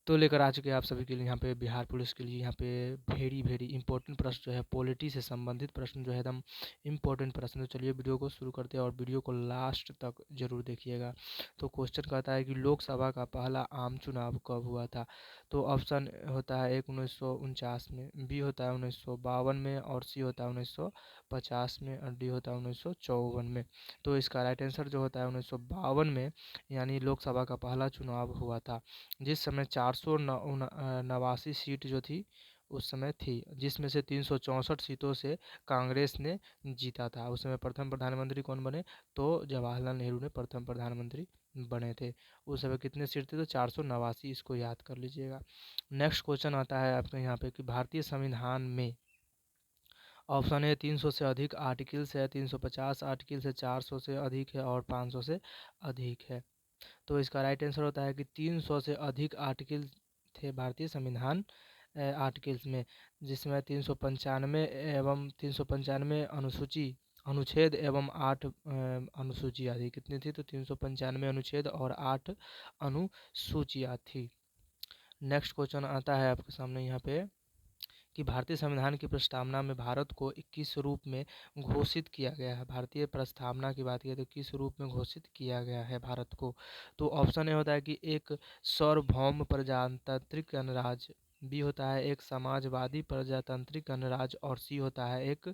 तो लेकर आ चुके हैं आप सभी के लिए यहाँ पे बिहार पुलिस के लिए यहाँ पे वेरी इंपॉर्टेंट प्रश्न जो है पॉलिटी से संबंधित प्रश्न जो है एकदम इम्पोर्टेंट प्रश्न। तो चलिए वीडियो को शुरू करते हैं और वीडियो को लास्ट तक जरूर देखिएगा। तो क्वेश्चन कहता है कि लोकसभा का पहला आम चुनाव कब हुआ था। तो ऑप्शन होता है 1949 में, बी होता है 1952 में, और सी होता है 1950 में, और डी होता है 1954 में। तो इसका राइट आंसर जो होता है 1952 में, यानी लोकसभा का पहला चुनाव हुआ था, जिस समय 489 सीट जो थी उस समय थी, जिसमें से 364 सीटों से कांग्रेस ने जीता था। उस समय प्रथम प्रधानमंत्री कौन बने, तो जवाहरलाल नेहरू ने प्रथम प्रधानमंत्री बने थे। उस समय कितने सीट थे, तो 489, इसको याद कर लीजिएगा। नेक्स्ट क्वेश्चन आता है आपके यहाँ पे कि भारतीय संविधान में, ऑप्शन ए 300 से अधिक आर्टिकल्स है, 350 आर्टिकल्स है, 400 से अधिक है, और 500 से अधिक है। तो इसका राइट आंसर होता है कि 300 से अधिक आर्टिकल थे भारतीय संविधान आर्टिकल्स में, जिसमें 395 एवं 395 अनुच्छेद एवं 8 अनुसूचियाँ थी। कितनी थी, तो 395 अनुच्छेद और 8 अनुसूचियाँ थी। नेक्स्ट क्वेश्चन आता है आपके सामने यहाँ पे कि भारतीय संविधान की प्रस्तावना में भारत को किस रूप में घोषित किया गया है। भारतीय प्रस्तावना की बात करें तो किस रूप में घोषित किया गया है भारत को। तो ऑप्शन ए होता है कि एक सार्वभौम प्रजातांत्रिक गणराज्य, बी होता है एक समाजवादी प्रजातांत्रिक गणराज्य, और सी होता है एक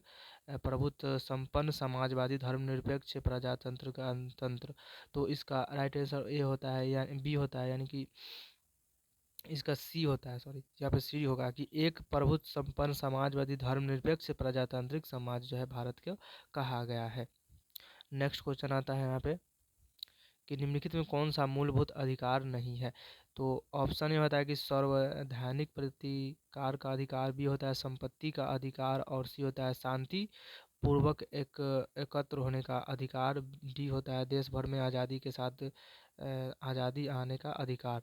प्रभुत्व संपन्न समाजवादी धर्मनिरपेक्ष प्रजातंत्र गणतंत्र। तो इसका राइट आंसर ए होता है या बी होता है, यानी कि इसका सी होता है, सॉरी यहाँ पे सी होगा कि एक प्रभुत्व संपन्न समाजवादी धर्मनिरपेक्ष प्रजातांत्रिक समाज जो है भारत को कहा गया है। नेक्स्ट क्वेश्चन आता है यहाँ पे कि निम्नलिखित में कौन सा मूलभूत अधिकार नहीं है। तो ऑप्शन ये होता है कि सार्वधानिक प्रतिकार का अधिकार, बी होता है संपत्ति का अधिकार, और सी होता है शांति पूर्वक एकत्र होने का अधिकार, डी होता है देश भर में आज़ादी के साथ आज़ादी आने का अधिकार।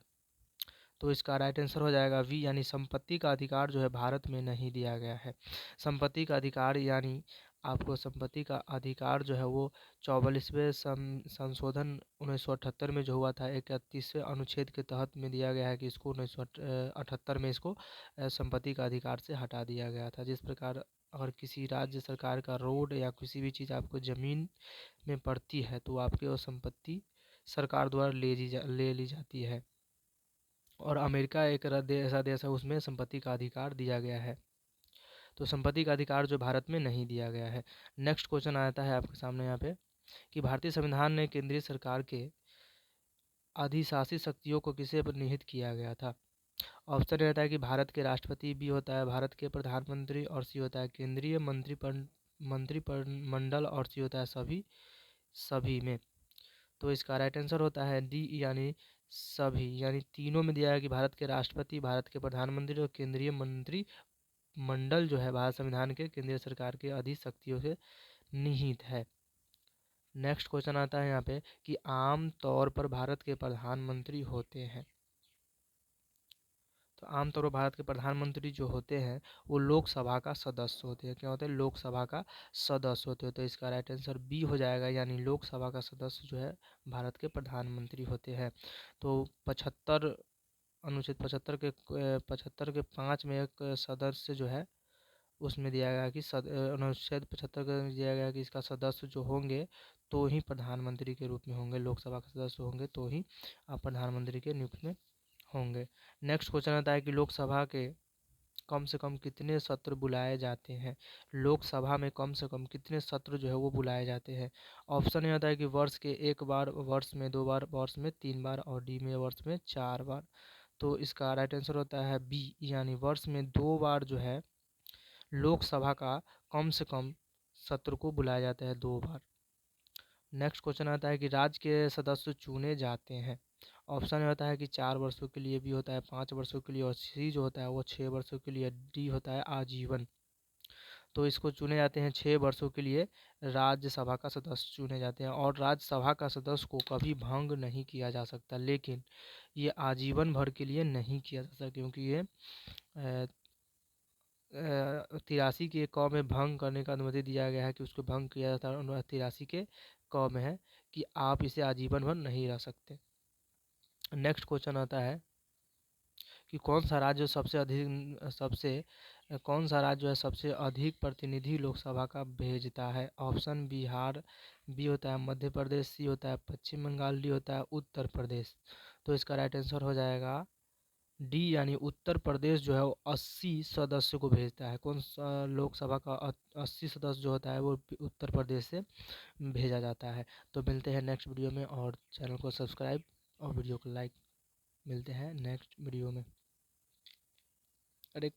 तो इसका राइट आंसर हो जाएगा वी, यानी संपत्ति का अधिकार जो है भारत में नहीं दिया गया है। संपत्ति का अधिकार यानी आपको संपत्ति का अधिकार जो है वो 44वें संशोधन 1978 में जो हुआ था 31वें अनुच्छेद के तहत में दिया गया है कि इसको 1978 में इसको संपत्ति का अधिकार से हटा दिया गया था। जिस प्रकार अगर किसी राज्य सरकार का रोड या किसी भी चीज़ आपको ज़मीन में पड़ती है तो आपकी वो संपत्ति सरकार द्वारा ले ली जाती है। और अमेरिका एक ऐसा देश है उसमें संपत्ति का अधिकार दिया गया है। तो संपत्ति का अधिकार जो भारत में नहीं दिया गया है। नेक्स्ट क्वेश्चन आता है आपके सामने यहाँ पे कि भारतीय संविधान ने केंद्रीय सरकार के अधिशासी शक्तियों को किसे निहित किया गया था। ऑप्शन रहता है कि भारत के राष्ट्रपति, बी होता है भारत के प्रधानमंत्री, और सी होता है केंद्रीय मंत्रिमंडल, और सी होता है सभी में। तो इसका राइट आंसर होता है डी, यानी सभी, यानी तीनों में दिया है कि भारत के राष्ट्रपति, भारत के प्रधानमंत्री और केंद्रीय मंत्री मंडल जो है भारत संविधान के केंद्रीय सरकार के अधिशक्तियों से निहित है। नेक्स्ट क्वेश्चन आता है यहाँ पे कि आम तौर पर भारत के प्रधानमंत्री होते हैं। तो आमतौर पर भारत के प्रधानमंत्री जो होते हैं वो लोकसभा का सदस्य होते हैं। क्या होते हैं, लोकसभा का सदस्य होते हैं। तो इसका राइट आंसर बी हो जाएगा, यानी लोकसभा का सदस्य जो है भारत के प्रधानमंत्री होते हैं। तो 75 अनुच्छेद 75 के 5 में एक सदस्य जो है उसमें दिया गया कि अनुच्छेद 75 का दिया गया कि इसका सदस्य जो होंगे तो ही प्रधानमंत्री के रूप में होंगे, लोकसभा के सदस्य होंगे तो ही आप प्रधानमंत्री के नियुक्त में होंगे। नेक्स्ट क्वेश्चन आता है कि लोकसभा के कम से कम कितने सत्र बुलाए जाते हैं। लोकसभा में कम से कम कितने सत्र जो है वो बुलाए जाते हैं। ऑप्शन ये आता है कि वर्ष के एक बार, वर्ष में दो बार, वर्ष में तीन बार, और डी में वर्ष में चार बार। तो इसका राइट आंसर होता है बी, यानी वर्ष में 2 बार जो है लोकसभा का कम से कम सत्र को बुलाया जाता है 2 बार। नेक्स्ट क्वेश्चन आता है कि राज्य के सदस्य चुने जाते हैं। ऑप्शन में होता है कि 4 वर्षों के लिए, बी होता है 5 वर्षों के लिए, और सी जो होता है वो 6 वर्षों के लिए, डी होता है आजीवन। तो इसको चुने जाते हैं 6 वर्षों के लिए राज्यसभा का सदस्य चुने जाते हैं। और राज्यसभा का सदस्य को कभी भंग नहीं किया जा सकता, लेकिन ये आजीवन भर के लिए नहीं किया जा सकता, क्योंकि ये 83 के क में भंग करने का अनुमति दिया गया है कि उसको भंग किया जाता है। 83 के क में है कि आप इसे आजीवन भर नहीं रह सकते। नेक्स्ट क्वेश्चन आता है कि कौन सा राज्य जो है सबसे अधिक प्रतिनिधि लोकसभा का भेजता है। ऑप्शन बिहार, बी होता है मध्य प्रदेश, सी होता है पश्चिम बंगाल, डी होता है उत्तर प्रदेश। तो इसका राइट आंसर हो जाएगा डी, यानी उत्तर प्रदेश जो है वो 80 सदस्य को भेजता है। कौन सा लोकसभा का 80 सदस्य जो होता है वो उत्तर प्रदेश से भेजा जाता है। तो मिलते हैं नेक्स्ट वीडियो में, और चैनल को सब्सक्राइब और वीडियो को लाइक। मिलते हैं नेक्स्ट वीडियो में। अरे